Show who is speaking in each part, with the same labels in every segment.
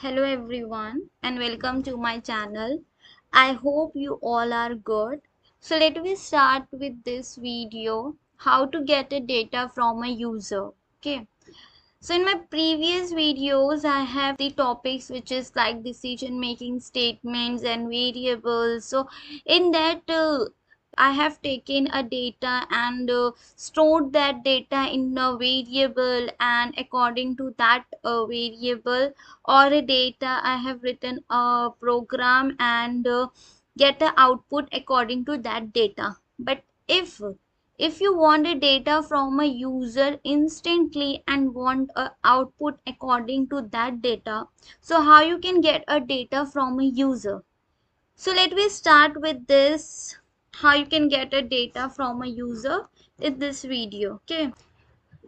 Speaker 1: Hello everyone and welcome to my channel. I hope you all are good. So let me start with this video how to get a data from a user. Okay. So in my previous videos I have the topics which is like decision making statements and variables. So in that I have taken a data and stored that data in a variable, and according to that variable or a data I have written a program and get the output according to that data. But if you want a data from a user instantly and want a output according to that data, so how you can get a data from a user? So let me start with this, how you can get a data from a user in this video. Okay,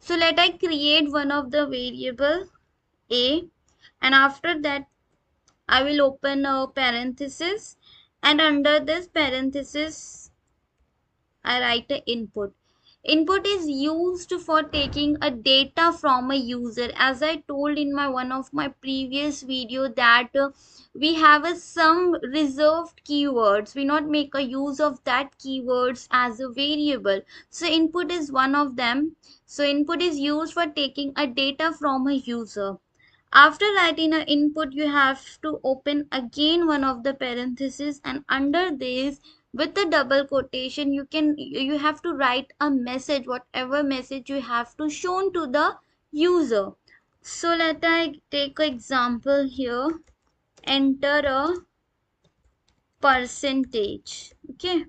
Speaker 1: so let I create one of the variable a, and after that I will open a parenthesis, and under this parenthesis I write a input. Input is used for taking a data from a user. As I told in my one of my previous video that we have some reserved keywords. We not make a use of that keywords as a variable. So input is one of them. So input is used for taking a data from a user. After writing an input, you have to open again one of the parentheses, and under this with the double quotation you have to write a message, whatever message you have to shown to the user. So let I take an example here. Enter a percentage. Okay,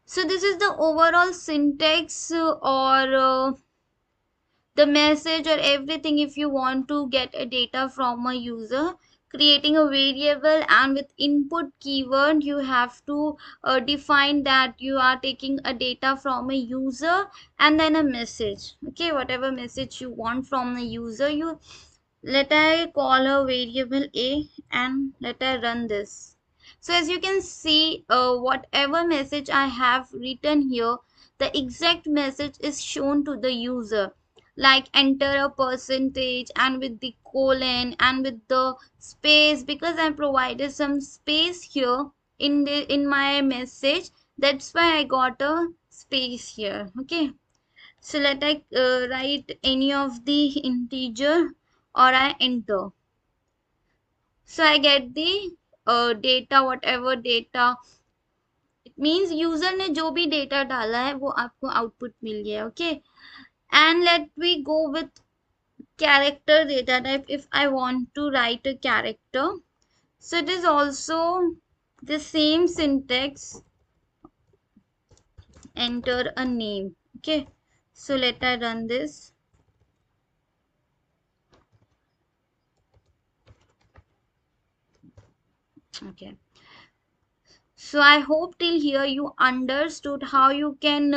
Speaker 1: so this is the overall syntax or the message or everything. If you want to get a data from a user, creating a variable, and with input keyword you have to define that you are taking a data from a user, and then a message. Okay, whatever message you want from the user, you let I call a variable a and let I run this. So as you can see, whatever message I have written here, the exact message is shown to the user, like enter a percentage and with the colon and with the space, because I provided some space here in my message. That's why I got a space here. Okay, so let I write any of the integer or I enter. So I get the data, whatever data. It means user ने जो भी data डाला है वो आपको output मिल गया. Okay, and let we go with character data type. If I want to write a character, so it is also the same syntax. Enter a name. Okay, so let I run this. Okay, so I hope till here you understood how you can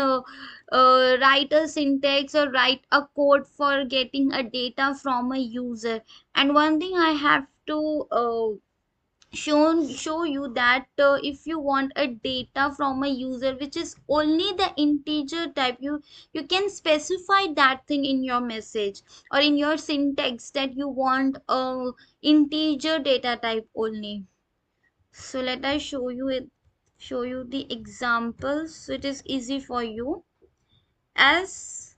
Speaker 1: write a syntax or write a code for getting a data from a user. And one thing I have to show you that if you want a data from a user which is only the integer type, you can specify that thing in your message or in your syntax that you want a integer data type only. So let I show you the examples so it is easy for you. As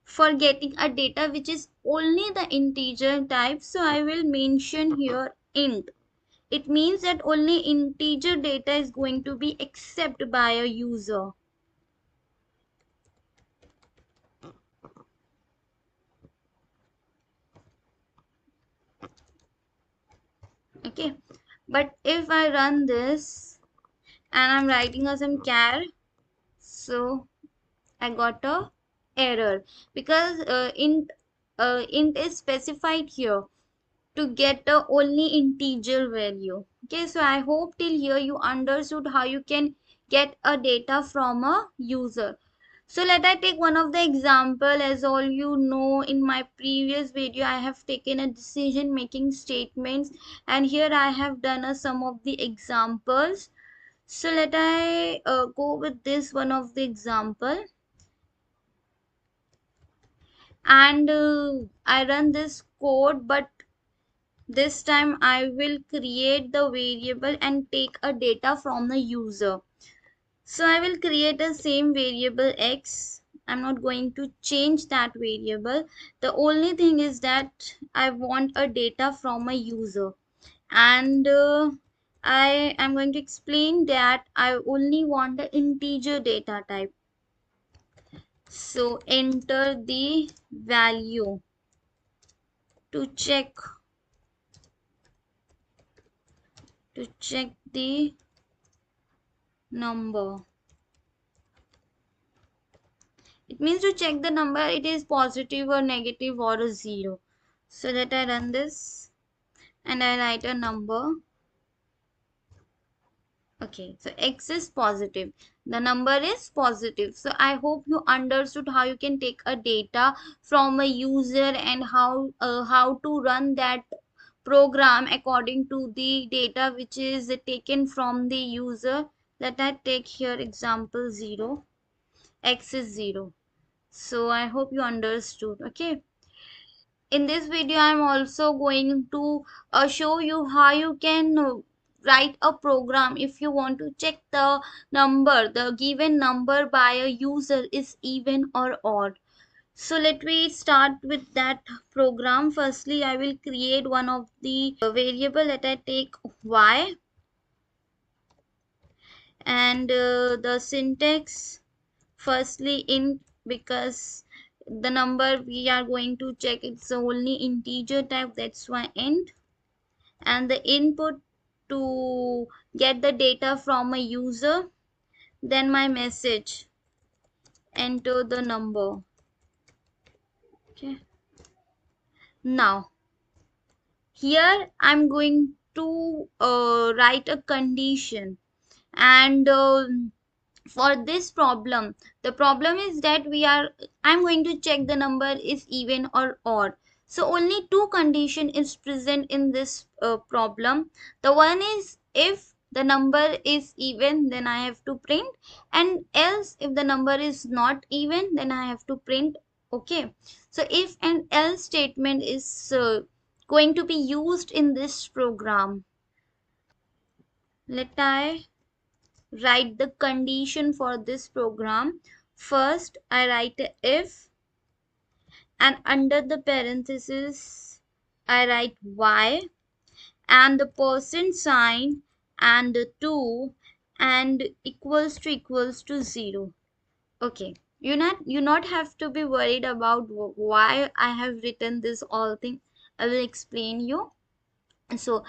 Speaker 1: for getting a data which is only the integer type, so I will mention here int. It means that only integer data is going to be accepted by a user. Okay, but if I run this and I'm writing some char, so I got a error because int is specified here to get the only integer value. Okay, so I hope till here you understood how you can get a data from a user. So let I take one of the example. As all you know, in my previous video I have taken a decision making statements, and here I have done some of the examples. So let I go with this one of the example, and I run this code, but This time I will create the variable and take a data from the user. So I will create a same variable x. I'm not going to change that variable. The only thing is that I want a data from a user, and I am going to explain that I only want the integer data type. So enter the value to check the number. It means to check the number, it is positive or negative or a zero. So that I run this and I write a number. Okay, so x is positive, the number is positive. So I hope you understood how you can take a data from a user and how to run that program according to the data which is taken from the user. Let I take here example 0, x is 0. So I hope you understood. Okay, in this video I'm also going to show you how you can write a program if you want to check the given number by a user is even or odd. So let me start with that program. Firstly I will create one of the variable. Let I take y, and the syntax, firstly int, because the number we are going to check it's only integer type, that's why int. And the input to get the data from a user, then my message, enter the number. Okay, now here I'm going to write a condition, and for this problem, the problem is that I'm going to check the number is even or odd. So only two condition is present in this problem. The one is if the number is even, then I have to print, and else if the number is not even, then I have to print. Okay, so if and else statement is going to be used in this program. Let I write the condition for this program. First I write a if, and under the parenthesis I write y, and the percent sign, and the 2, and equals to 0. Okay, you not have to be worried about why I have written this all thing. I will explain you. So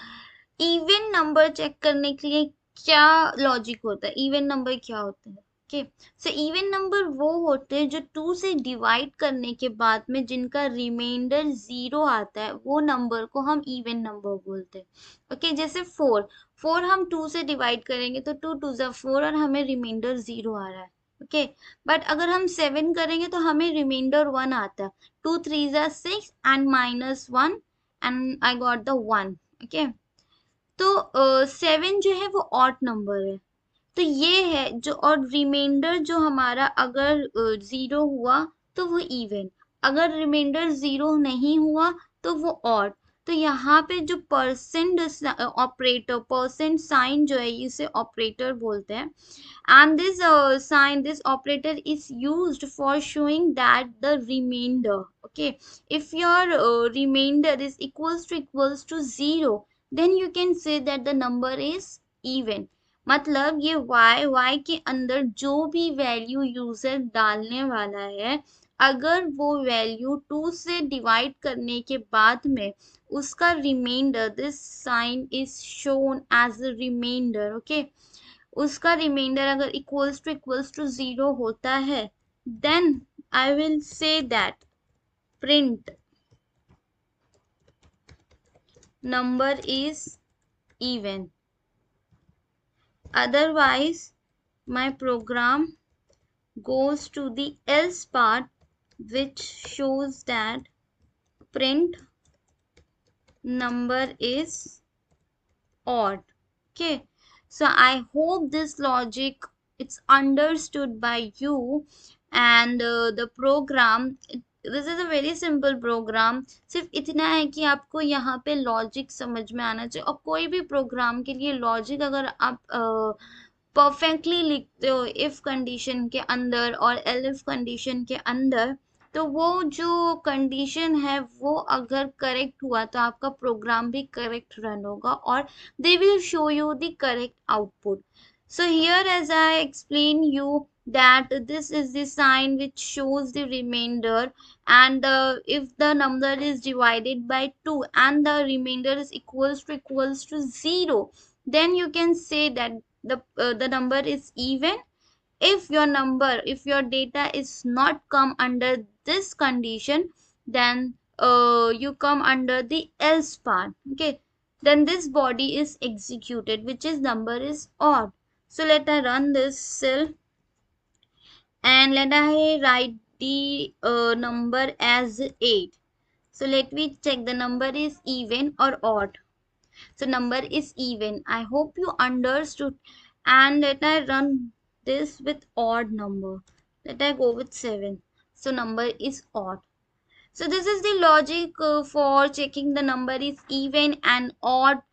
Speaker 1: even number check करने के लिए क्या logic होता है, even number क्या होता है? Okay, so even number वो होते हैं जो 2 से डिवाइड करने के बाद में जिनका रिमाइंडर 0 आता है, वो नंबर को हम इवन नंबर बोलते हैं. ओके, जैसे 4 हम 2 से डिवाइड करेंगे तो 2 2 जा 4 और हमें रिमाइंडर 0 आ रहा है. ओके, बट अगर हम 7 करेंगे तो हमें रिमाइंडर 1 आता है. 2 3 जा 6 and -1 and I got the 1. Okay, तो 7 जो है वो ऑड नंबर है. तो ये है जो, और रिमाइंडर जो हमारा अगर 0 हुआ तो वो इवन, अगर रिमाइंडर 0 नहीं हुआ तो वो ऑड. तो यहाँ पे जो परसेंट ऑपरेटर, परसेंट साइन जो है इसे ऑपरेटर बोलते हैं. And this sign, this operator is used for showing that the remainder, okay, if your remainder is equals to 0, then you can say that the number is even. मतलब ये y के अंदर जो भी वैल्यू यूजर डालने वाला है, अगर वो वैल्यू 2 से डिवाइड करने के बाद में उसका reminder, this sign is shown as a reminder. Okay, उसका रिमाइंडर अगर इक्वल्स टू 0 होता है, then I will say that print number is even. Otherwise my program goes to the else part, which shows that print number is odd. Okay, so I hope this logic it's understood by you, and the program this is a very simple program. सिर्फ इतना है कि आपको यहाँ पे logic समझ में आना चाहिए, और कोई भी प्रोग्राम के लिए लॉजिक अगर आप परफेक्टली लिखते हो इफ कंडीशन के अंदर और एलिफ कंडीशन के अंदर, तो वो जो कंडीशन है वो अगर करेक्ट हुआ तो आपका प्रोग्राम भी करेक्ट रन होगा, और they will show you the correct output. So here, as I explain you, that this is the sign which shows the remainder, and if the number is divided by 2 and the remainder is equals to 0, then you can say that the number is even. If your number, if your data is not come under this condition, then you come under the else part. Okay, then this body is executed, which is number is odd. So let I run this cell, and let I write the number as 8. So let me check the number is even or odd. So number is even. I hope you understood. And let I run this with odd number. Let I go with 7. So number is odd. So this is the logic for checking the number is even and odd.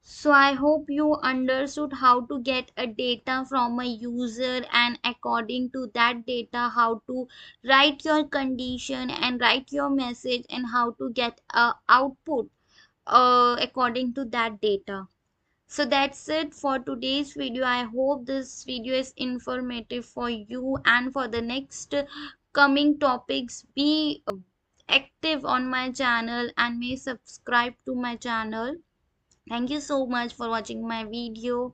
Speaker 1: So I hope you understood how to get a data from a user, and according to that data how to write your condition and write your message, and how to get a output according to that data. So that's it for today's video. I hope this video is informative for you, and for the next coming topics, be active on my channel and may subscribe to my channel. Thank you so much for watching my video.